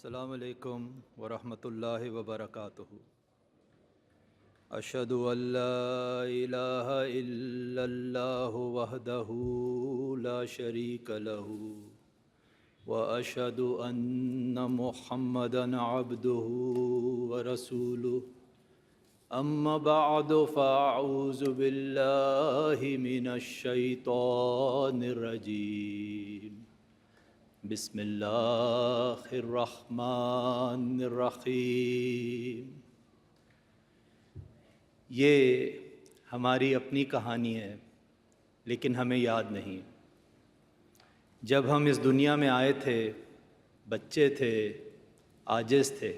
السلام علیکم ورحمۃ اللہ وبرکاتہ۔ اشہد ان لا الہ الا اللہ وحدہ لا شریک لہ واشہد ان محمدا عبدہ ورسولہ اما بعد فاعوذ باللہ من الشیطان الرجیم۔ بسم اللہ الرحمن الرحیم۔ یہ ہماری اپنی کہانی ہے لیکن ہمیں یاد نہیں۔ جب ہم اس دنیا میں آئے تھے بچے تھے، عاجز تھے،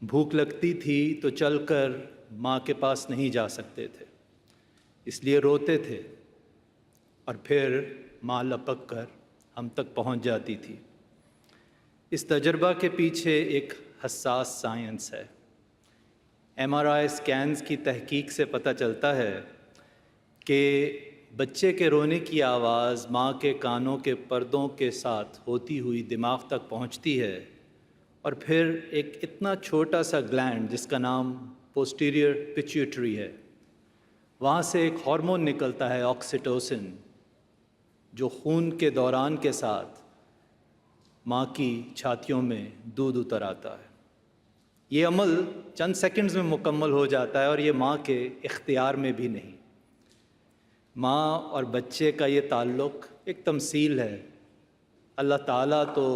بھوک لگتی تھی تو چل کر ماں کے پاس نہیں جا سکتے تھے، اس لیے روتے تھے اور پھر ماں لپک کر ہم تک پہنچ جاتی تھی۔ اس تجربہ کے پیچھے ایک حساس سائنس ہے۔ MRI اسکینز کی تحقیق سے پتہ چلتا ہے کہ بچے کے رونے کی آواز ماں کے کانوں کے پردوں کے ساتھ ہوتی ہوئی دماغ تک پہنچتی ہے، اور پھر ایک اتنا چھوٹا سا گلینڈ جس کا نام پوسٹیریئر پیچیوٹری ہے، وہاں سے ایک ہارمون نکلتا ہے آکسیٹوسن، جو خون کے دوران کے ساتھ ماں کی چھاتیوں میں دودھ اتر آتا ہے۔ یہ عمل چند سیکنڈز میں مکمل ہو جاتا ہے اور یہ ماں کے اختیار میں بھی نہیں۔ ماں اور بچے کا یہ تعلق ایک تمثیل ہے۔ اللہ تعالیٰ تو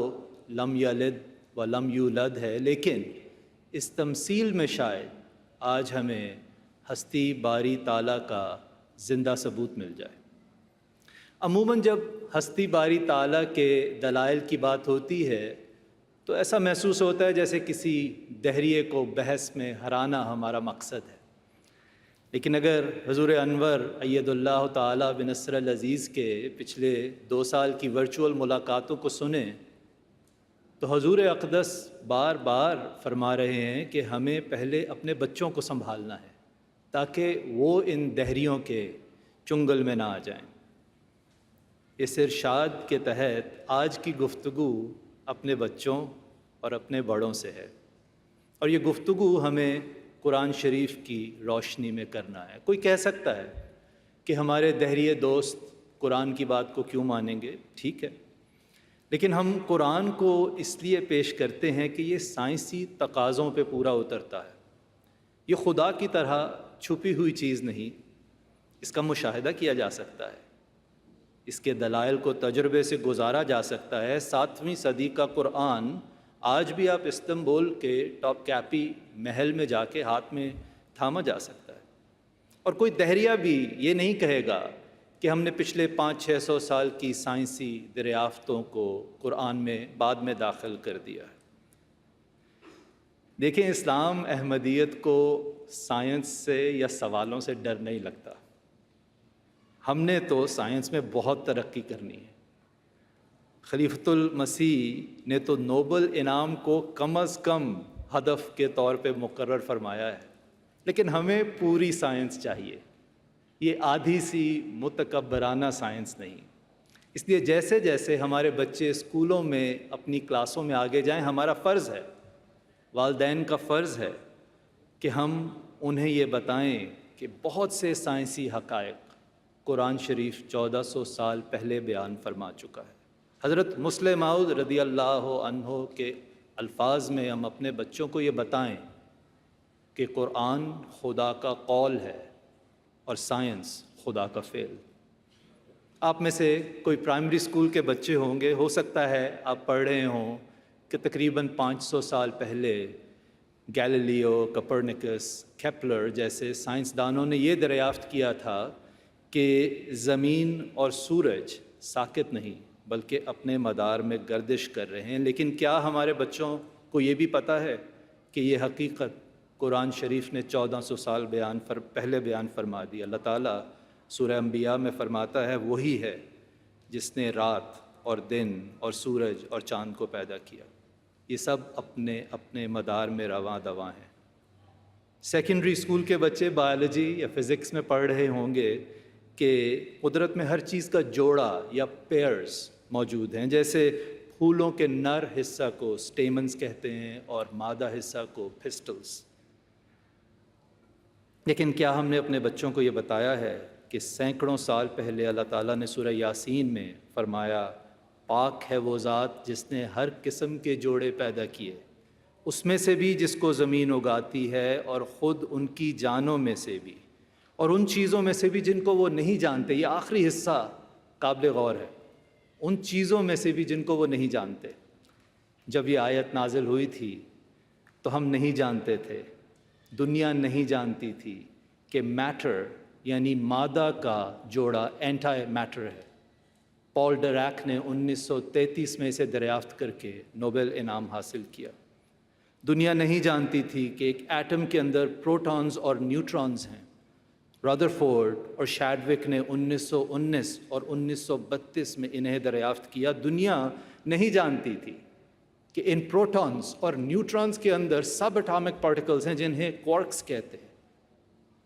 لم یلد ولم یولد ہے، لیکن اس تمثیل میں شاید آج ہمیں ہستی باری تعالیٰ کا زندہ ثبوت مل جائے۔ عموماً جب ہستی باری تعالیٰ کے دلائل کی بات ہوتی ہے تو ایسا محسوس ہوتا ہے جیسے کسی دہریے کو بحث میں ہرانا ہمارا مقصد ہے، لیکن اگر حضور انور اید اللہ تعالیٰ بنصر العزیز کے پچھلے 2 سال کی ورچوئل ملاقاتوں کو سنیں تو حضور اقدس بار بار فرما رہے ہیں کہ ہمیں پہلے اپنے بچوں کو سنبھالنا ہے تاکہ وہ ان دہریوں کے چنگل میں نہ آ جائیں۔ اس ارشاد کے تحت آج کی گفتگو اپنے بچوں اور اپنے بڑوں سے ہے، اور یہ گفتگو ہمیں قرآن شریف کی روشنی میں کرنا ہے۔ کوئی کہہ سکتا ہے کہ ہمارے دہریے دوست قرآن کی بات کو کیوں مانیں گے؟ ٹھیک ہے، لیکن ہم قرآن کو اس لیے پیش کرتے ہیں کہ یہ سائنسی تقاضوں پہ پورا اترتا ہے۔ یہ خدا کی طرح چھپی ہوئی چیز نہیں، اس کا مشاہدہ کیا جا سکتا ہے، اس کے دلائل کو تجربے سے گزارا جا سکتا ہے۔ 7ویں صدی کا قرآن آج بھی آپ استنبول کے ٹاپ کیپی محل میں جا کے ہاتھ میں تھاما جا سکتا ہے، اور کوئی دہریہ بھی یہ نہیں کہے گا کہ ہم نے پچھلے 500-600 سال کی سائنسی دریافتوں کو قرآن میں بعد میں داخل کر دیا ہے۔ دیکھیں، اسلام احمدیت کو سائنس سے یا سوالوں سے ڈر نہیں لگتا۔ ہم نے تو سائنس میں بہت ترقی کرنی ہے۔ خلیفۃ المسیح نے تو نوبل انعام کو کم از کم ہدف کے طور پہ مقرر فرمایا ہے، لیکن ہمیں پوری سائنس چاہیے، یہ آدھی سی متکبرانہ سائنس نہیں۔ اس لیے جیسے جیسے ہمارے بچے اسکولوں میں اپنی کلاسوں میں آگے جائیں، ہمارا فرض ہے، والدین کا فرض ہے کہ ہم انہیں یہ بتائیں کہ بہت سے سائنسی حقائق قرآن شریف 1400 سال پہلے بیان فرما چکا ہے۔ حضرت مسلم موعود رضی اللہ عنہ کے الفاظ میں ہم اپنے بچوں کو یہ بتائیں کہ قرآن خدا کا قول ہے اور سائنس خدا کا فعل۔ آپ میں سے کوئی پرائمری اسکول کے بچے ہوں گے، ہو سکتا ہے آپ پڑھ رہے ہوں کہ تقریباً 500 سال پہلے گیلیلیو، کپرنیکس، کیپلر جیسے سائنسدانوں نے یہ دریافت کیا تھا کہ زمین اور سورج ساکت نہیں بلکہ اپنے مدار میں گردش کر رہے ہیں۔ لیکن کیا ہمارے بچوں کو یہ بھی پتہ ہے کہ یہ حقیقت قرآن شریف نے 1400 سال پہلے بیان فرما دی؟ اللہ تعالیٰ سورہ انبیاء میں فرماتا ہے وہی ہے جس نے رات اور دن اور سورج اور چاند کو پیدا کیا، یہ سب اپنے اپنے مدار میں رواں دواں ہیں۔ سیکنڈری اسکول کے بچے بایولوجی یا فزکس میں پڑھ رہے ہوں گے کہ قدرت میں ہر چیز کا جوڑا یا پیئرز موجود ہیں، جیسے پھولوں کے نر حصہ کو سٹیمنز کہتے ہیں اور مادہ حصہ کو پسٹلز۔ لیکن کیا ہم نے اپنے بچوں کو یہ بتایا ہے کہ سینکڑوں سال پہلے اللہ تعالیٰ نے سورہ یاسین میں فرمایا پاک ہے وہ ذات جس نے ہر قسم کے جوڑے پیدا کیے، اس میں سے بھی جس کو زمین اگاتی ہے اور خود ان کی جانوں میں سے بھی اور ان چیزوں میں سے بھی جن کو وہ نہیں جانتے۔ یہ آخری حصہ قابل غور ہے، ان چیزوں میں سے بھی جن کو وہ نہیں جانتے۔ جب یہ آیت نازل ہوئی تھی تو ہم نہیں جانتے تھے، دنیا نہیں جانتی تھی کہ میٹر یعنی مادہ کا جوڑا اینٹی میٹر ہے۔ پال ڈیراک نے 1933 میں اسے دریافت کر کے نوبل انعام حاصل کیا۔ دنیا نہیں جانتی تھی کہ ایک ایٹم کے اندر پروٹونز اور نیوٹرونز ہیں۔ رادرفورڈ اور شیڈوک نے 1919 اور 1932 میں انہیں دریافت کیا۔ دنیا نہیں جانتی تھی کہ ان پروٹونز اور نیوٹرونز کے اندر سب اٹامک پارٹیکلز ہیں جنہیں کوارکس کہتے ہیں۔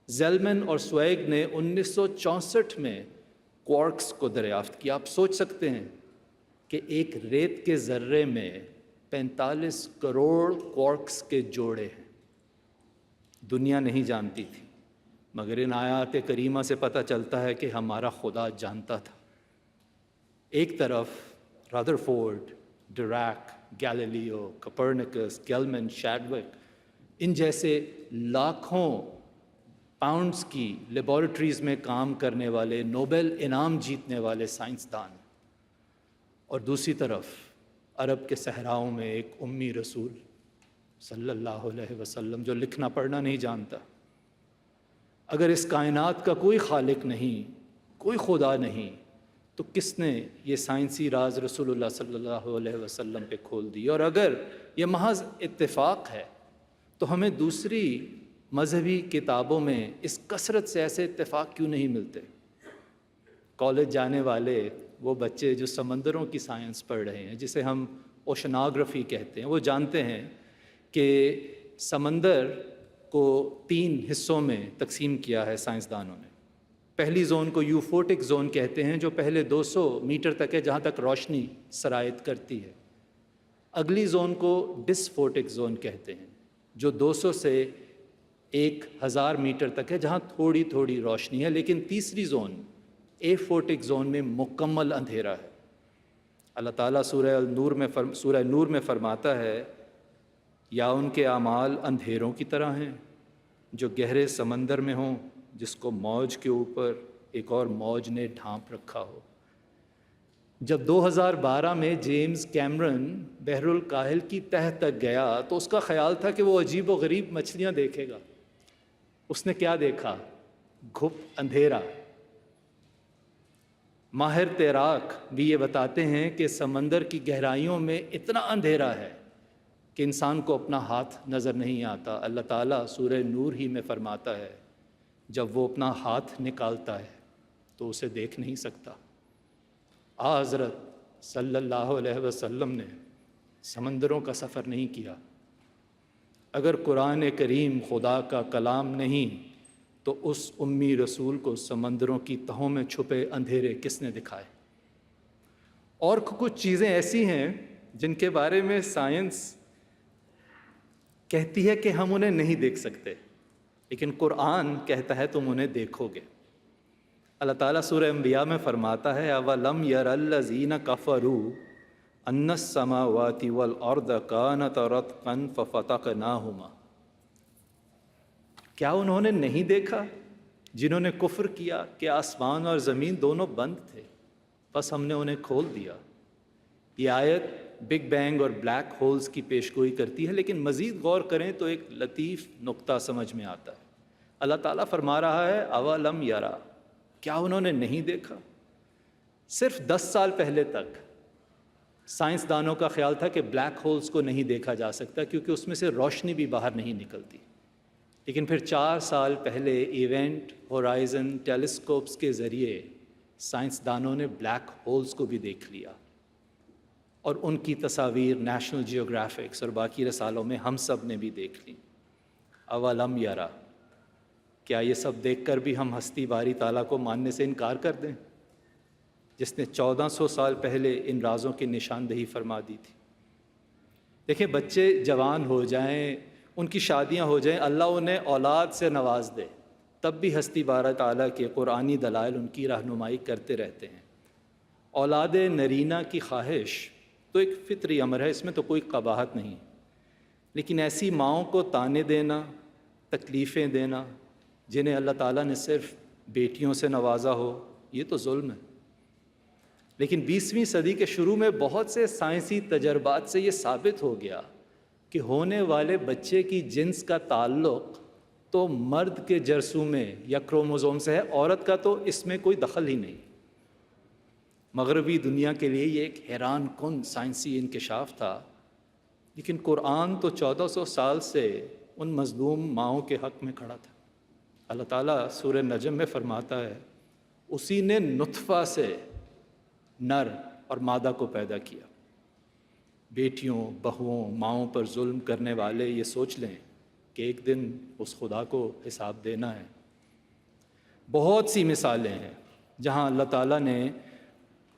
زیلمن اور سویگ نے 1964 میں کوارکس کو دریافت کیا۔ آپ سوچ سکتے ہیں کہ ایک ریت کے ذرے میں 45 کروڑ کوارکس کے جوڑے ہیں۔ دنیا نہیں جانتی تھی، مگر ان آیات کریمہ سے پتہ چلتا ہے کہ ہمارا خدا جانتا تھا۔ ایک طرف رادرفورڈ، ڈیراک، گیلیلیو، کپرنیکس، گیلمن، شیڈوک، ان جیسے لاکھوں پاؤنڈز کی لیبارٹریز میں کام کرنے والے نوبل انعام جیتنے والے سائنسدان، اور دوسری طرف عرب کے صحراؤں میں ایک امی رسول صلی اللہ علیہ وسلم جو لکھنا پڑھنا نہیں جانتا۔ اگر اس کائنات کا کوئی خالق نہیں، کوئی خدا نہیں، تو کس نے یہ سائنسی راز رسول اللہ صلی اللہ علیہ وسلم پہ کھول دی؟ اور اگر یہ محض اتفاق ہے تو ہمیں دوسری مذہبی کتابوں میں اس کثرت سے ایسے اتفاق کیوں نہیں ملتے؟ کالج جانے والے وہ بچے جو سمندروں کی سائنس پڑھ رہے ہیں، جسے ہم اوشناگرافی کہتے ہیں، وہ جانتے ہیں کہ سمندر کو 3 حصوں میں تقسیم کیا ہے سائنسدانوں نے۔ پہلی زون کو یوفوٹک زون کہتے ہیں جو پہلے 200 میٹر تک ہے، جہاں تک روشنی سرایت کرتی ہے۔ اگلی زون کو ڈسفوٹک زون کہتے ہیں جو 200 سے 1000 میٹر تک ہے، جہاں تھوڑی تھوڑی روشنی ہے۔ لیکن تیسری زون ایفوٹک زون میں مکمل اندھیرا ہے۔ اللہ تعالیٰ سورہ نور میں فرماتا ہے یا ان کے اعمال اندھیروں کی طرح ہیں جو گہرے سمندر میں ہوں، جس کو موج کے اوپر ایک اور موج نے ڈھانپ رکھا ہو۔ جب 2012 میں جیمز کیمرن بحر الکاہل کی تہہ تک گیا تو اس کا خیال تھا کہ وہ عجیب و غریب مچھلیاں دیکھے گا۔ اس نے کیا دیکھا؟ گھپ اندھیرا۔ ماہر تیراک بھی یہ بتاتے ہیں کہ سمندر کی گہرائیوں میں اتنا اندھیرا ہے کہ انسان کو اپنا ہاتھ نظر نہیں آتا۔ اللہ تعالیٰ سورہ نور ہی میں فرماتا ہے جب وہ اپنا ہاتھ نکالتا ہے تو اسے دیکھ نہیں سکتا۔ حضرت صلی اللہ علیہ وسلم نے سمندروں کا سفر نہیں کیا۔ اگر قرآن کریم خدا کا کلام نہیں تو اس امی رسول کو سمندروں کی تہوں میں چھپے اندھیرے کس نے دکھائے؟ اور کچھ چیزیں ایسی ہیں جن کے بارے میں سائنس کہتی ہے کہ ہم انہیں نہیں دیکھ سکتے، لیکن قرآن کہتا ہے تم انہیں دیکھو گے۔ اللہ تعالیٰ سورہ انبیاء میں فرماتا ہے اَوَلَمْ يَرَ الَّذِينَ كَفَرُوا أَنَّ السَّمَاوَاتِ وَالْأَرْضَ كَانَتَا رَتْقًا فَفَتَقْنَاهُمَا۔ کیا انہوں نے نہیں دیکھا جنہوں نے کفر کیا کہ آسمان اور زمین دونوں بند تھے، بس ہم نے انہیں کھول دیا؟ یہ آیت بگ بینگ اور بلیک ہولز کی پیشگوئی کرتی ہے، لیکن مزید غور کریں تو ایک لطیف نقطہ سمجھ میں آتا ہے۔ اللہ تعالیٰ فرما رہا ہے اَوَلَمْ يَرَ، کیا انہوں نے نہیں دیکھا؟ صرف 10 سال پہلے تک سائنسدانوں کا خیال تھا کہ بلیک ہولز کو نہیں دیکھا جا سکتا کیونکہ اس میں سے روشنی بھی باہر نہیں نکلتی۔ لیکن پھر 4 سال پہلے ایونٹ ہورائزن ٹیلیسکوپس کے ذریعے سائنسدانوں نے بلیک ہولز کو بھی دیکھ لیا، اور ان کی تصاویر نیشنل جیوگرافکس اور باقی رسالوں میں ہم سب نے بھی دیکھ لی۔ اولم یرا، کیا یہ سب دیکھ کر بھی ہم ہستی باری تعالیٰ کو ماننے سے انکار کر دیں؟ جس نے 1400 سال پہلے ان رازوں کی نشاندہی فرما دی تھی۔ دیکھیں، بچے جوان ہو جائیں، ان کی شادیاں ہو جائیں، اللہ انہیں اولاد سے نواز دے، تب بھی ہستی بارہ تعالیٰ کے قرآنی دلائل ان کی رہنمائی کرتے رہتے ہیں۔ اولاد نرینہ کی خواہش تو ایک فطری امر ہے، اس میں تو کوئی قباحت نہیں، لیکن ایسی ماؤں کو طعنے دینا، تکلیفیں دینا جنہیں اللہ تعالیٰ نے صرف بیٹیوں سے نوازا ہو، یہ تو ظلم ہے۔ لیکن 20ویں صدی کے شروع میں بہت سے سائنسی تجربات سے یہ ثابت ہو گیا کہ ہونے والے بچے کی جنس کا تعلق تو مرد کے جرثومے یا کروموزوم سے ہے، عورت کا تو اس میں کوئی دخل ہی نہیں۔ مغربی دنیا کے لیے یہ ایک حیران کن سائنسی انکشاف تھا، لیکن قرآن تو 1400 سال سے ان مظلوم ماؤں کے حق میں کھڑا تھا۔ اللہ تعالیٰ سورہ نجم میں فرماتا ہے، اسی نے نطفہ سے نر اور مادہ کو پیدا کیا۔ بیٹیوں، بہوؤں، ماؤں پر ظلم کرنے والے یہ سوچ لیں کہ ایک دن اس خدا کو حساب دینا ہے۔ بہت سی مثالیں ہیں جہاں اللہ تعالیٰ نے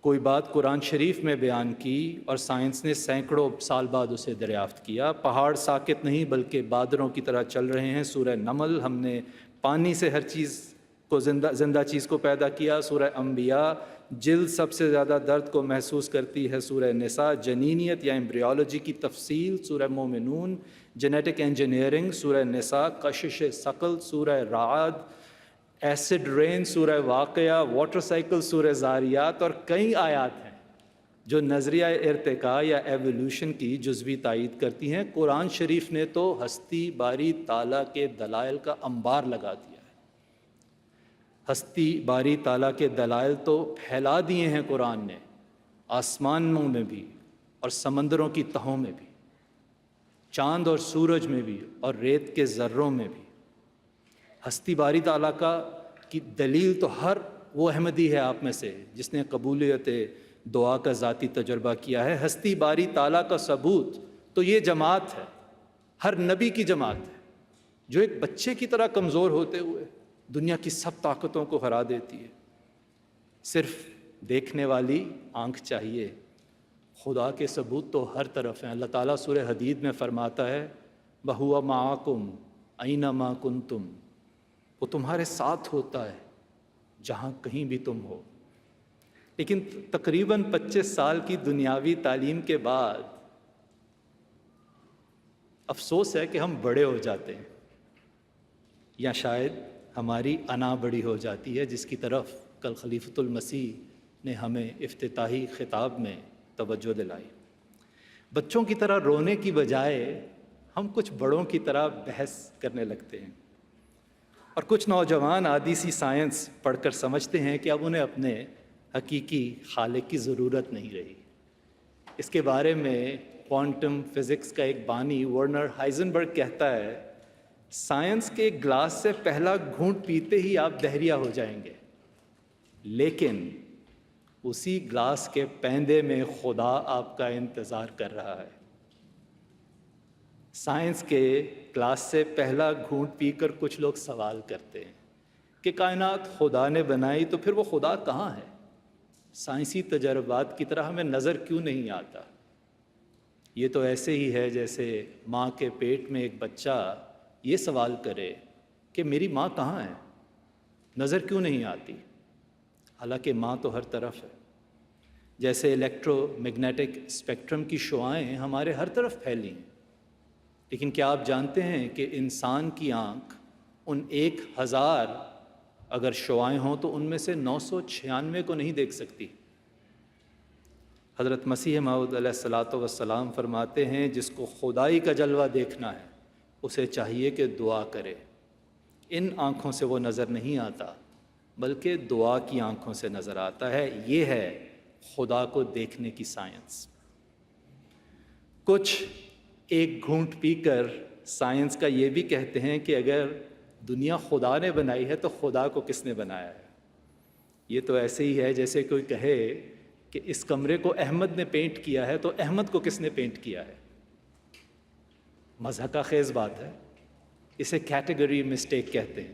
کوئی بات قرآن شریف میں بیان کی اور سائنس نے سینکڑوں سال بعد اسے دریافت کیا۔ پہاڑ ساکت نہیں بلکہ بادروں کی طرح چل رہے ہیں، سورہ نمل۔ ہم نے پانی سے ہر چیز کو زندہ چیز کو پیدا کیا، سورہ انبیاء۔ جلد سب سے زیادہ درد کو محسوس کرتی ہے، سورہ نساء۔ جنینیت یا ایمبریولوجی کی تفصیل، سورہ مومنون۔ جینیٹک انجینئرنگ، سورہ نساء۔ کشش ثقل، سورہ رعد۔ ایسڈ رین، سورہ واقعہ۔ واٹر سائیکل، سورہ زاریات۔ اور کئی آیات ہیں جو نظریہ ارتقاء یا ایوولوشن کی جزوی تائید کرتی ہیں۔ قرآن شریف نے تو ہستی باری تعالیٰ کے دلائل کا انبار لگا دیا ہے۔ ہستی باری تعالیٰ کے دلائل تو پھیلا دیے ہیں قرآن نے، آسمانوں میں بھی اور سمندروں کی تہوں میں بھی، چاند اور سورج میں بھی اور ریت کے ذروں میں بھی۔ ہستی باری تعالیٰ کی دلیل تو ہر وہ احمدی ہے آپ میں سے جس نے قبولیت دعا کا ذاتی تجربہ کیا ہے۔ ہستی باری تعالیٰ کا ثبوت تو یہ جماعت ہے، ہر نبی کی جماعت ہے، جو ایک بچے کی طرح کمزور ہوتے ہوئے دنیا کی سب طاقتوں کو ہرا دیتی ہے۔ صرف دیکھنے والی آنکھ چاہیے۔ خدا کے ثبوت تو ہر طرف ہیں۔ اللہ تعالیٰ سورہ حدید میں فرماتا ہے، وَهُوَ مَعَكُمْ أَيْنَمَا كُنْتُمْ، وہ تمہارے ساتھ ہوتا ہے جہاں کہیں بھی تم ہو۔ لیکن تقریباً 25 سال کی دنیاوی تعلیم کے بعد افسوس ہے کہ ہم بڑے ہو جاتے ہیں، یا شاید ہماری انا بڑی ہو جاتی ہے، جس کی طرف کل خلیفۃ المسیح نے ہمیں افتتاحی خطاب میں توجہ دلائی۔ بچوں کی طرح رونے کی بجائے ہم کچھ بڑوں کی طرح بحث کرنے لگتے ہیں، اور کچھ نوجوان عادی سی سائنس پڑھ کر سمجھتے ہیں کہ اب انہیں اپنے حقیقی خالق کی ضرورت نہیں رہی۔ اس کے بارے میں کوانٹم فزکس کا ایک بانی ورنر ہائزنبرگ کہتا ہے، سائنس کے گلاس سے پہلا گھونٹ پیتے ہی آپ بحریہ ہو جائیں گے، لیکن اسی گلاس کے پیندے میں خدا آپ کا انتظار کر رہا ہے۔ سائنس کے گلاس سے پہلا گھونٹ پی کر کچھ لوگ سوال کرتے ہیں کہ کائنات خدا نے بنائی تو پھر وہ خدا کہاں ہے؟ سائنسی تجربات کی طرح ہمیں نظر کیوں نہیں آتا؟ یہ تو ایسے ہی ہے جیسے ماں کے پیٹ میں ایک بچہ یہ سوال کرے کہ میری ماں کہاں ہے، نظر کیوں نہیں آتی؟ حالانکہ ماں تو ہر طرف ہے۔ جیسے الیکٹرو میگنیٹک اسپیکٹرم کی شعاعیں ہمارے ہر طرف پھیلی ہیں، لیکن کیا آپ جانتے ہیں کہ انسان کی آنکھ ان 1000 اگر شعاعیں ہوں تو ان میں سے 996 کو نہیں دیکھ سکتی۔ حضرت مسیح موعود علیہ الصلاۃ والسلام فرماتے ہیں، جس کو خدائی کا جلوہ دیکھنا ہے اسے چاہیے کہ دعا کرے۔ ان آنکھوں سے وہ نظر نہیں آتا بلکہ دعا کی آنکھوں سے نظر آتا ہے۔ یہ ہے خدا کو دیکھنے کی سائنس۔ کچھ ایک گھونٹ پی کر سائنس کا یہ بھی کہتے ہیں کہ اگر دنیا خدا نے بنائی ہے تو خدا کو کس نے بنایا ہے؟ یہ تو ایسے ہی ہے جیسے کوئی کہے کہ اس کمرے کو احمد نے پینٹ کیا ہے تو احمد کو کس نے پینٹ کیا ہے؟ مضحکہ خیز بات ہے۔ اسے کیٹیگری مسٹیک کہتے ہیں،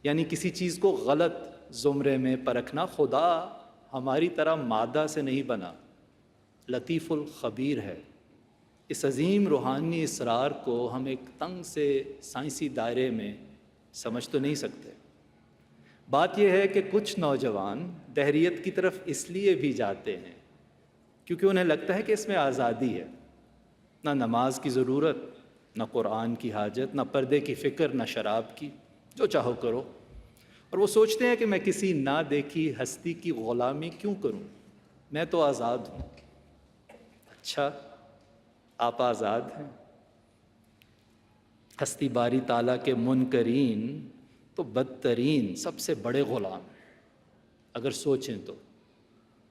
یعنی کسی چیز کو غلط زمرے میں پرکھنا۔ خدا ہماری طرح مادہ سے نہیں بنا، لطیف الخبیر ہے۔ اس عظیم روحانی اسرار کو ہم ایک تنگ سے سائنسی دائرے میں سمجھ تو نہیں سکتے۔ بات یہ ہے کہ کچھ نوجوان دہریت کی طرف اس لیے بھی جاتے ہیں کیونکہ انہیں لگتا ہے کہ اس میں آزادی ہے، نہ نماز کی ضرورت، نہ قرآن کی حاجت، نہ پردے کی فکر، نہ شراب کی، جو چاہو کرو۔ اور وہ سوچتے ہیں کہ میں کسی نہ دیکھی ہستی کی غلامی کیوں کروں، میں تو آزاد ہوں۔ اچھا، آپ آزاد ہیں؟ ہستی باری تعالیٰ کے منکرین تو بدترین سب سے بڑے غلام ہیں۔ اگر سوچیں تو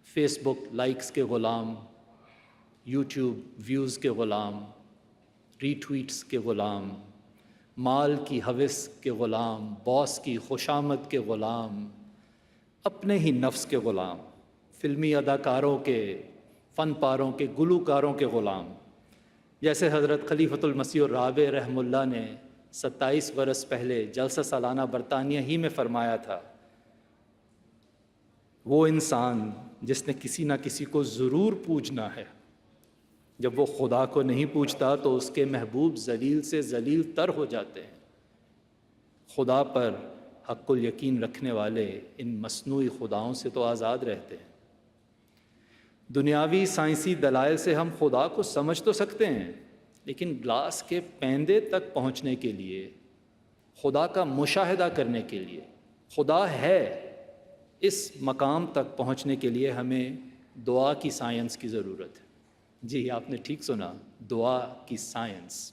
فیس بک لائکس کے غلام، یوٹیوب ویوز کے غلام، ری ٹویٹس کے غلام، مال کی ہوس کے غلام، باس کی خوشامد کے غلام، اپنے ہی نفس کے غلام، فلمی اداکاروں کے، فن پاروں کے، گلوکاروں کے غلام۔ جیسے حضرت خلیفۃ المسیح الرابع رحمہ اللہ نے 27 برس پہلے جلسہ سالانہ برطانیہ ہی میں فرمایا تھا، وہ انسان جس نے کسی نہ کسی کو ضرور پوجنا ہے، جب وہ خدا کو نہیں پوجتا تو اس کے محبوب ذلیل سے ذلیل تر ہو جاتے ہیں۔ خدا پر حق الیقین رکھنے والے ان مصنوعی خداؤں سے تو آزاد رہتے ہیں۔ دنیاوی سائنسی دلائل سے ہم خدا کو سمجھ تو سکتے ہیں، لیکن گلاس کے پیندے تک پہنچنے کے لیے، خدا کا مشاہدہ کرنے کے لیے، خدا ہے، اس مقام تک پہنچنے کے لیے ہمیں دعا کی سائنس کی ضرورت ہے۔ جی آپ نے ٹھیک سنا، دعا کی سائنس۔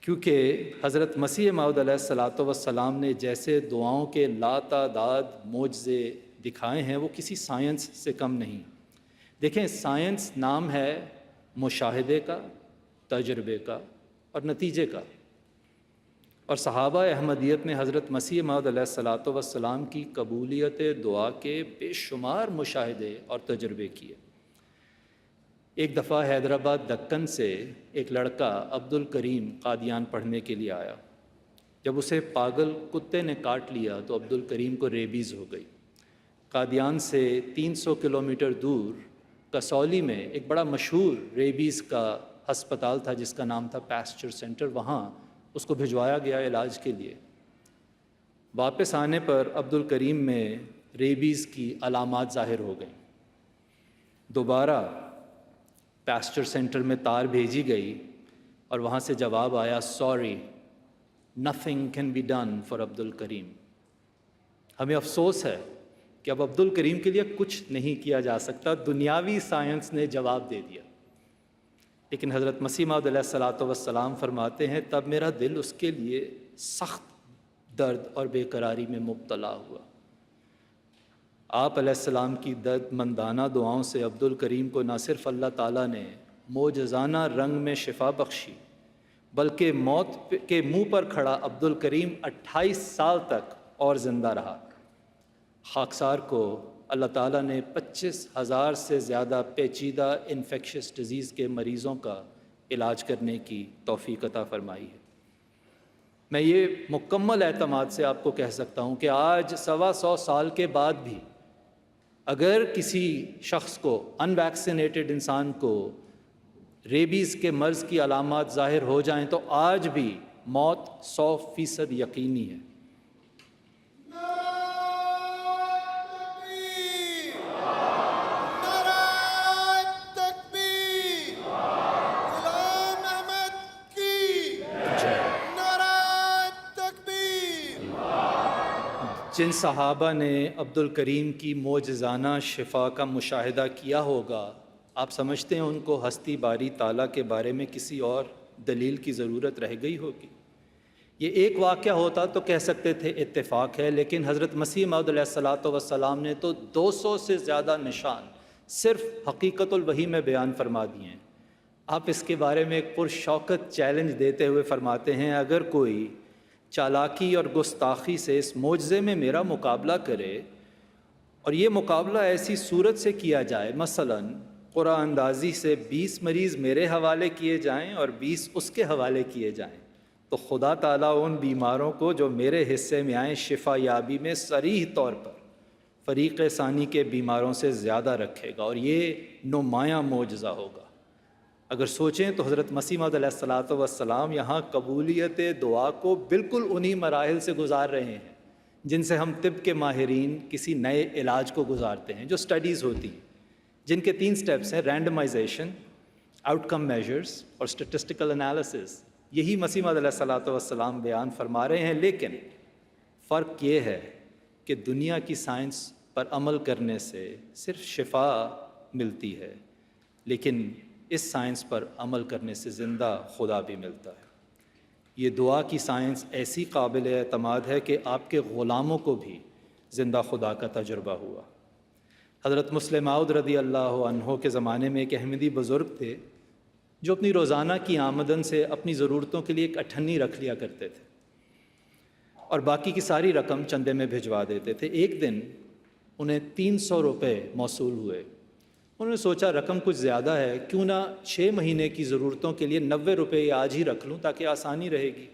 کیونکہ حضرت مسیح موعود علیہ الصلاۃ والسلام نے جیسے دعاؤں کے لاتعداد معجزے دکھائے ہیں وہ کسی سائنس سے کم نہیں۔ دیکھیں، سائنس نام ہے مشاہدے کا، تجربے کا اور نتیجے کا، اور صحابہ احمدیت نے حضرت مسیح موعود علیہ الصلاۃ والسلام کی قبولیت دعا کے بے شمار مشاہدے اور تجربے کیے۔ ایک دفعہ حیدرآباد دکن سے ایک لڑکا عبد الکریم قادیان پڑھنے کے لیے آیا۔ جب اسے پاگل کتے نے کاٹ لیا تو عبد الکریم کو ریبیز ہو گئی۔ قادیان سے 300 کلومیٹر دور کسولی میں ایک بڑا مشہور ریبیز کا ہسپتال تھا جس کا نام تھا پیسچر سینٹر، وہاں اس کو بھجوایا گیا علاج کے لیے۔ واپس آنے پر عبد الکریم میں ریبیز کی علامات ظاہر ہو گئیں۔ دوبارہ پیسچر سینٹر میں تار بھیجی گئی اور وہاں سے جواب آیا، sorry nothing can be done for Abdul Karim. ہمیں افسوس ہے کہ اب عبد الکریم کے لیے کچھ نہیں کیا جا سکتا، دنیاوی سائنس نے جواب دے دیا۔ لیکن حضرت مسیح موعود علیہ الصلاۃ والسلام فرماتے ہیں، تب میرا دل اس کے لیے سخت درد اور بے قراری میں مبتلا ہوا۔ آپ علیہ السلام کی درد مندانہ دعاؤں سے عبد الکریم کو نہ صرف اللہ تعالیٰ نے معجزانہ رنگ میں شفا بخشی، بلکہ موت کے منہ پر کھڑا عبد الکریم 28 سال تک اور زندہ رہا۔ خاکسار کو اللہ تعالیٰ نے 25,000 سے زیادہ پیچیدہ انفیکشس ڈیزیز کے مریضوں کا علاج کرنے کی توفیق عطا فرمائی ہے۔ میں یہ مکمل اعتماد سے آپ کو کہہ سکتا ہوں کہ آج 125 سال کے بعد بھی اگر کسی شخص کو، ان ویکسینیٹڈ انسان کو، ریبیز کے مرض کی علامات ظاہر ہو جائیں تو آج بھی موت 100% یقینی ہے۔ جن صحابہ نے عبد الکریم کی معجزانہ شفا کا مشاہدہ کیا ہوگا، آپ سمجھتے ہیں ان کو ہستی باری تعالیٰ کے بارے میں کسی اور دلیل کی ضرورت رہ گئی ہوگی؟ یہ ایک واقعہ ہوتا تو کہہ سکتے تھے اتفاق ہے، لیکن حضرت مسیح موعود علیہ الصلاۃ والسلام نے تو 200 سے زیادہ نشان صرف حقیقت الوحی میں بیان فرما دیے ہیں۔ آپ اس کے بارے میں ایک پرشوکت چیلنج دیتے ہوئے فرماتے ہیں، اگر کوئی چالاکی اور گستاخی سے اس معجزے میں میرا مقابلہ کرے، اور یہ مقابلہ ایسی صورت سے کیا جائے، مثلاً قرآن اندازی سے 20 مریض میرے حوالے کیے جائیں اور 20 اس کے حوالے کیے جائیں، تو خدا تعالیٰ ان بیماروں کو جو میرے حصے میں آئیں شفا یابی میں صریح طور پر فریق ثانی کے بیماروں سے زیادہ رکھے گا، اور یہ نمایاں معجزہ ہوگا۔ اگر سوچیں تو حضرت مسیح موعود علیہ الصلاۃ والسلام یہاں قبولیت دعا کو بالکل انہی مراحل سے گزار رہے ہیں جن سے ہم طب کے ماہرین کسی نئے علاج کو گزارتے ہیں، جو سٹڈیز ہوتی ہیں، جن کے 3 سٹیپس ہیں: رینڈمائزیشن، آؤٹ کم میجرز اور اسٹیٹسٹیکل انالیسس۔ یہی مسیح موعود علیہ الصلاۃ والسلام بیان فرما رہے ہیں، لیکن فرق یہ ہے کہ دنیا کی سائنس پر عمل کرنے سے صرف شفا ملتی ہے، لیکن اس سائنس پر عمل کرنے سے زندہ خدا بھی ملتا ہے۔ یہ دعا کی سائنس ایسی قابل اعتماد ہے کہ آپ کے غلاموں کو بھی زندہ خدا کا تجربہ ہوا۔ حضرت مسلم موعود رضی اللہ عنہ کے زمانے میں ایک احمدی بزرگ تھے جو اپنی روزانہ کی آمدن سے اپنی ضرورتوں کے لیے ایک اٹھنی رکھ لیا کرتے تھے اور باقی کی ساری رقم چندے میں بھجوا دیتے تھے۔ ایک دن انہیں 300 روپے موصول ہوئے۔ انہوں نے سوچا رقم کچھ زیادہ ہے، کیوں نہ 6 مہینے کی ضرورتوں کے لیے 90 روپے آج ہی رکھ لوں تاکہ آسانی رہے گی۔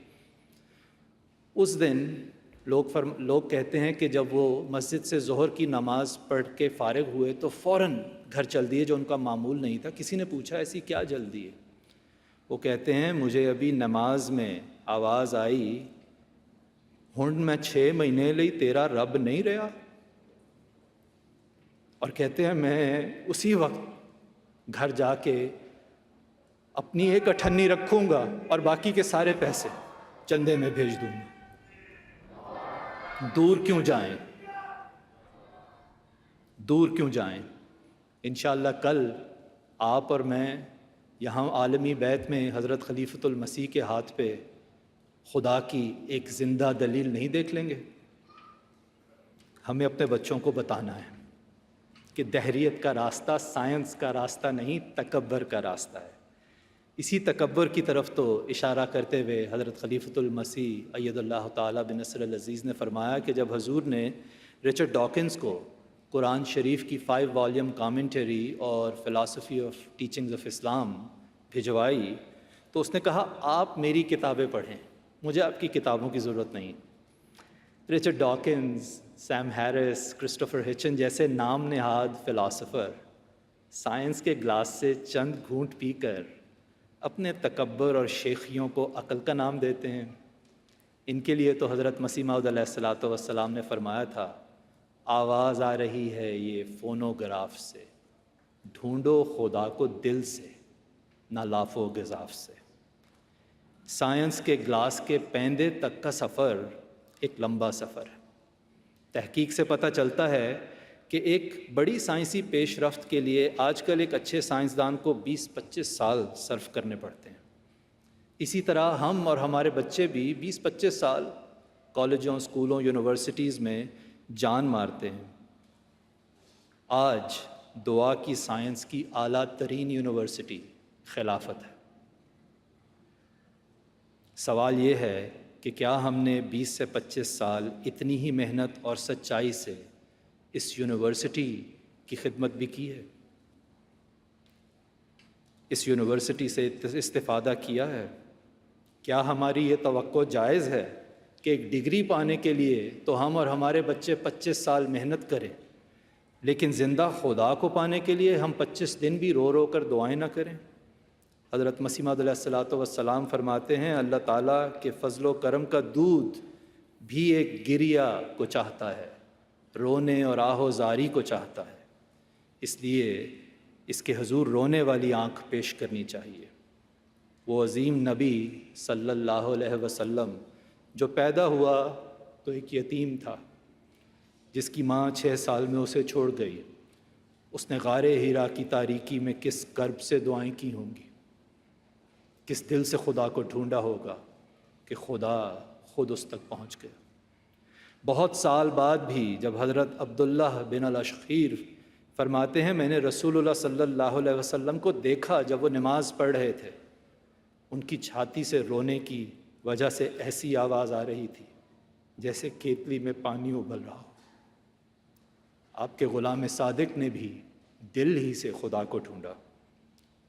اس دن لوگ کہتے ہیں کہ جب وہ مسجد سے ظہر کی نماز پڑھ کے فارغ ہوئے تو فوراً گھر چل دیے، جو ان کا معمول نہیں تھا۔ کسی نے پوچھا ایسی کیا جلدی ہے؟ وہ کہتے ہیں مجھے ابھی نماز میں آواز آئی، ہن میں 6 مہینے لئی تیرا رب نہیں رہا، اور کہتے ہیں میں اسی وقت گھر جا کے اپنی ایک اٹھنی رکھوں گا اور باقی کے سارے پیسے چندے میں بھیج دوں گا۔ دور کیوں جائیں، دور کیوں جائیں؟ انشاءاللہ کل آپ اور میں یہاں عالمی بیت میں حضرت خلیفۃ المسیح کے ہاتھ پہ خدا کی ایک زندہ دلیل نہیں دیکھ لیں گے؟ ہمیں اپنے بچوں کو بتانا ہے کہ دہریت کا راستہ سائنس کا راستہ نہیں، تکبر کا راستہ ہے۔ اسی تکبر کی طرف تو اشارہ کرتے ہوئے حضرت خلیفۃ المسیح اید اللہ تعالیٰ بنصر العزیز نے فرمایا کہ جب حضور نے رچرڈ ڈاکنز کو قرآن شریف کی 5 والیوم کامنٹری اور فلاسفی آف ٹیچنگز آف اسلام بھجوائی تو اس نے کہا آپ میری کتابیں پڑھیں، مجھے آپ کی کتابوں کی ضرورت نہیں۔ Richard Dawkins, Sam Harris, Christopher Hitchen جیسے نام نہاد فلاسفر سائنس کے گلاس سے چند گھونٹ پی کر اپنے تکبر اور شیخیوں کو عقل کا نام دیتے ہیں۔ ان کے لیے تو حضرت مسیح موعود علیہ الصلاۃ والسلام نے فرمایا تھا آواز آ رہی ہے یہ فونوگراف سے، ڈھونڈو خدا کو دل سے نہ لاف و گزاف سے۔ سائنس کے گلاس کے پیندے تک کا سفر ایک لمبا سفر ہے۔ تحقیق سے پتہ چلتا ہے کہ ایک بڑی سائنسی پیش رفت کے لیے آج کل ایک اچھے سائنسدان کو 20-25 سال صرف کرنے پڑتے ہیں۔ اسی طرح ہم اور ہمارے بچے بھی 20-25 سال کالجوں، اسکولوں، یونیورسٹیز میں جان مارتے ہیں۔ آج دعا کی سائنس کی اعلیٰ ترین یونیورسٹی خلافت ہے۔ سوال یہ ہے کہ کیا ہم نے 20 سے 25 سال اتنی ہی محنت اور سچائی سے اس یونیورسٹی کی خدمت بھی کی ہے؟ اس یونیورسٹی سے استفادہ کیا ہے؟ کیا ہماری یہ توقع جائز ہے کہ ایک ڈگری پانے کے لیے تو ہم اور ہمارے بچے 25 سال محنت کریں، لیکن زندہ خدا کو پانے کے لیے ہم 25 دن بھی رو رو کر دعائیں نہ کریں؟ حضرت مسیح موعود علیہ الصلاۃ والسلام فرماتے ہیں اللہ تعالیٰ کے فضل و کرم کا دودھ بھی ایک گریا کو چاہتا ہے، رونے اور آہ و زاری کو چاہتا ہے، اس لیے اس کے حضور رونے والی آنکھ پیش کرنی چاہیے۔ وہ عظیم نبی صلی اللہ علیہ وسلم جو پیدا ہوا تو ایک یتیم تھا، جس کی ماں 6 سال میں اسے چھوڑ گئی۔ اس نے غار ہیرا کی تاریکی میں کس کرب سے دعائیں کی ہوں گی، کس دل سے خدا کو ڈھونڈا ہوگا کہ خدا خود اس تک پہنچ گیا۔ بہت سال بعد بھی جب حضرت عبداللہ بن الاشخیر فرماتے ہیں میں نے رسول اللہ صلی اللہ علیہ وسلم کو دیکھا جب وہ نماز پڑھ رہے تھے، ان کی چھاتی سے رونے کی وجہ سے ایسی آواز آ رہی تھی جیسے کیتلی میں پانی ابل رہا ہو۔ آپ کے غلام صادق نے بھی دل ہی سے خدا کو ڈھونڈا۔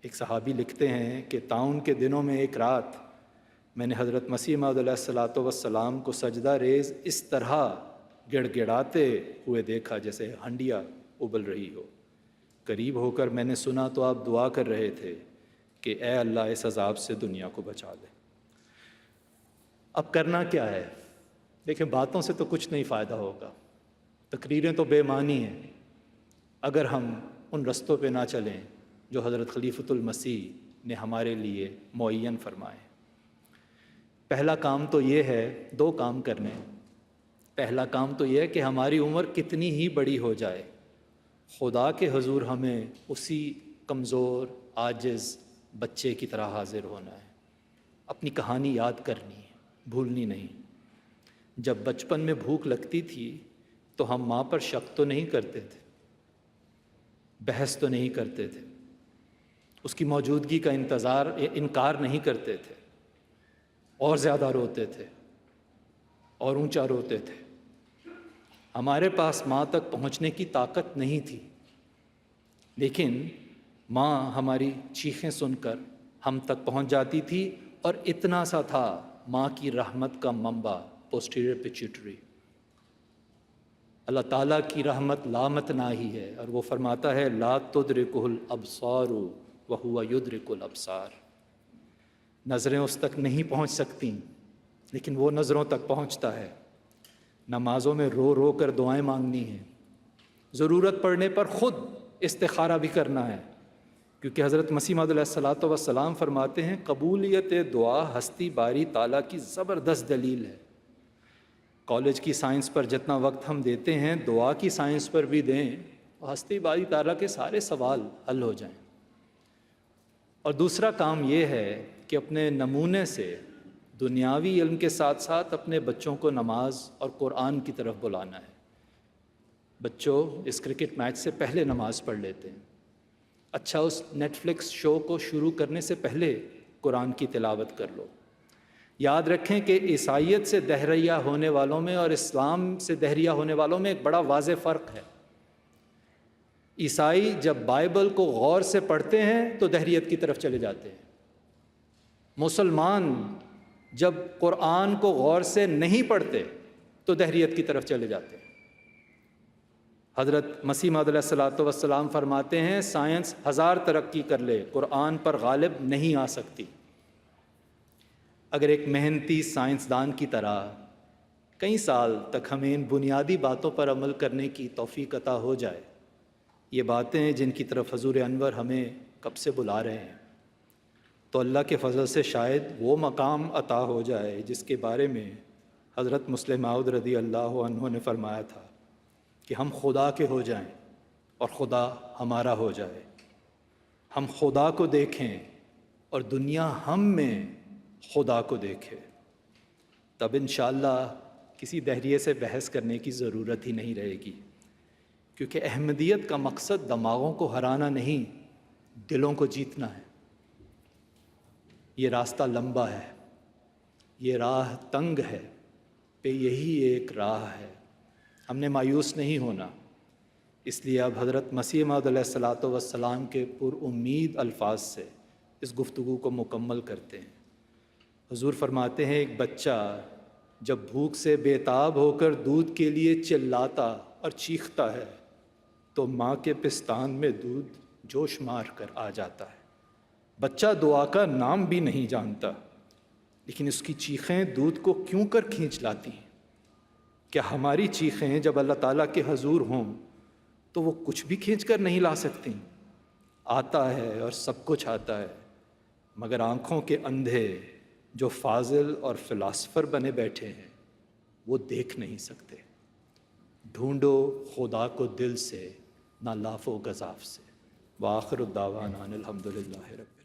ایک صحابی لکھتے ہیں کہ طاعون کے دنوں میں ایک رات میں نے حضرت مسیح موعود علیہ الصلاۃ والسلام کو سجدہ ریز اس طرح گڑ گڑاتے ہوئے دیکھا جیسے ہنڈیا ابل رہی ہو۔ قریب ہو کر میں نے سنا تو آپ دعا کر رہے تھے کہ اے اللہ اس عذاب سے دنیا کو بچا لے۔ اب کرنا کیا ہے؟ دیکھیں، باتوں سے تو کچھ نہیں فائدہ ہوگا، تقریریں تو بے معنی ہیں اگر ہم ان رستوں پہ نہ چلیں جو حضرت خلیفۃ المسیح نے ہمارے لیے معین فرمائے۔ پہلا کام تو یہ ہے، دو کام کرنے۔ پہلا کام تو یہ ہے کہ ہماری عمر کتنی ہی بڑی ہو جائے، خدا کے حضور ہمیں اسی کمزور عاجز بچے کی طرح حاضر ہونا ہے، اپنی کہانی یاد کرنی ہے، بھولنی نہیں۔ جب بچپن میں بھوک لگتی تھی تو ہم ماں پر شک تو نہیں کرتے تھے، بحث تو نہیں کرتے تھے، اس کی موجودگی کا انکار نہیں کرتے تھے، اور زیادہ روتے تھے اور اونچا روتے تھے۔ ہمارے پاس ماں تک پہنچنے کی طاقت نہیں تھی، لیکن ماں ہماری چیخیں سن کر ہم تک پہنچ جاتی تھی، اور اتنا سا تھا ماں کی رحمت کا منبع، پوسٹیریئر پیچیٹری۔ اللہ تعالیٰ کی رحمت لامتناہی ہے، اور وہ فرماتا ہے لا تدرکہ الابصار وہو یدرک الابصار۔ نظریں اس تک نہیں پہنچ سکتی، لیکن وہ نظروں تک پہنچتا ہے۔ نمازوں میں رو رو کر دعائیں مانگنی ہیں، ضرورت پڑنے پر خود استخارہ بھی کرنا ہے، کیونکہ حضرت مسیح موعود علیہ الصلوۃ والسلام فرماتے ہیں قبولیت دعا ہستی باری تعالیٰ کی زبردست دلیل ہے۔ کالج کی سائنس پر جتنا وقت ہم دیتے ہیں، دعا کی سائنس پر بھی دیں، ہستی باری تعالیٰ کے سارے سوال حل ہو جائیں۔ اور دوسرا کام یہ ہے کہ اپنے نمونے سے دنیاوی علم کے ساتھ ساتھ اپنے بچوں کو نماز اور قرآن کی طرف بلانا ہے۔ بچوں، اس کرکٹ میچ سے پہلے نماز پڑھ لیتے ہیں، اچھا اس نیٹ فلکس شو کو شروع کرنے سے پہلے قرآن کی تلاوت کر لو۔ یاد رکھیں کہ عیسائیت سے دہریہ ہونے والوں میں اور اسلام سے دہریہ ہونے والوں میں ایک بڑا واضح فرق ہے۔ عیسائی جب بائبل کو غور سے پڑھتے ہیں تو دہریت کی طرف چلے جاتے ہیں، مسلمان جب قرآن کو غور سے نہیں پڑھتے تو دہریت کی طرف چلے جاتے ہیں۔ حضرت مسیح موعود علیہ الصلوۃ والسلام فرماتے ہیں سائنس 1000 ترقی کر لے، قرآن پر غالب نہیں آ سکتی۔ اگر ایک محنتی سائنسدان کی طرح کئی سال تک ہمیں ان بنیادی باتوں پر عمل کرنے کی توفیق عطا ہو جائے، یہ باتیں جن کی طرف حضور انور ہمیں کب سے بلا رہے ہیں، تو اللہ کے فضل سے شاید وہ مقام عطا ہو جائے جس کے بارے میں حضرت مسلم موعود رضی اللہ عنہ نے فرمایا تھا کہ ہم خدا کے ہو جائیں اور خدا ہمارا ہو جائے، ہم خدا کو دیکھیں اور دنیا ہم میں خدا کو دیکھے، تب انشاءاللہ کسی دہریے سے بحث کرنے کی ضرورت ہی نہیں رہے گی، کیونکہ احمدیت کا مقصد دماغوں کو ہرانا نہیں، دلوں کو جیتنا ہے۔ یہ راستہ لمبا ہے، یہ راہ تنگ ہے، پہ یہی ایک راہ ہے، ہم نے مایوس نہیں ہونا۔ اس لیے اب حضرت مسیح موعود علیہ الصلوۃ والسلام کے پر امید الفاظ سے اس گفتگو کو مکمل کرتے ہیں۔ حضور فرماتے ہیں ایک بچہ جب بھوک سے بے تاب ہو کر دودھ کے لیے چلاتا اور چیختا ہے تو ماں کے پستان میں دودھ جوش مار کر آ جاتا ہے۔ بچہ دعا کا نام بھی نہیں جانتا، لیکن اس کی چیخیں دودھ کو کیوں کر کھینچ لاتی ہیں؟ کیا ہماری چیخیں جب اللہ تعالیٰ کے حضور ہوں تو وہ کچھ بھی کھینچ کر نہیں لا سکتی؟ آتا ہے اور سب کچھ آتا ہے، مگر آنکھوں کے اندھے جو فاضل اور فلاسفر بنے بیٹھے ہیں وہ دیکھ نہیں سکتے۔ ڈھونڈو خدا کو دل سے، نہ لاف و گزاف سے۔ وآخر الدعوانا الحمدللہ رب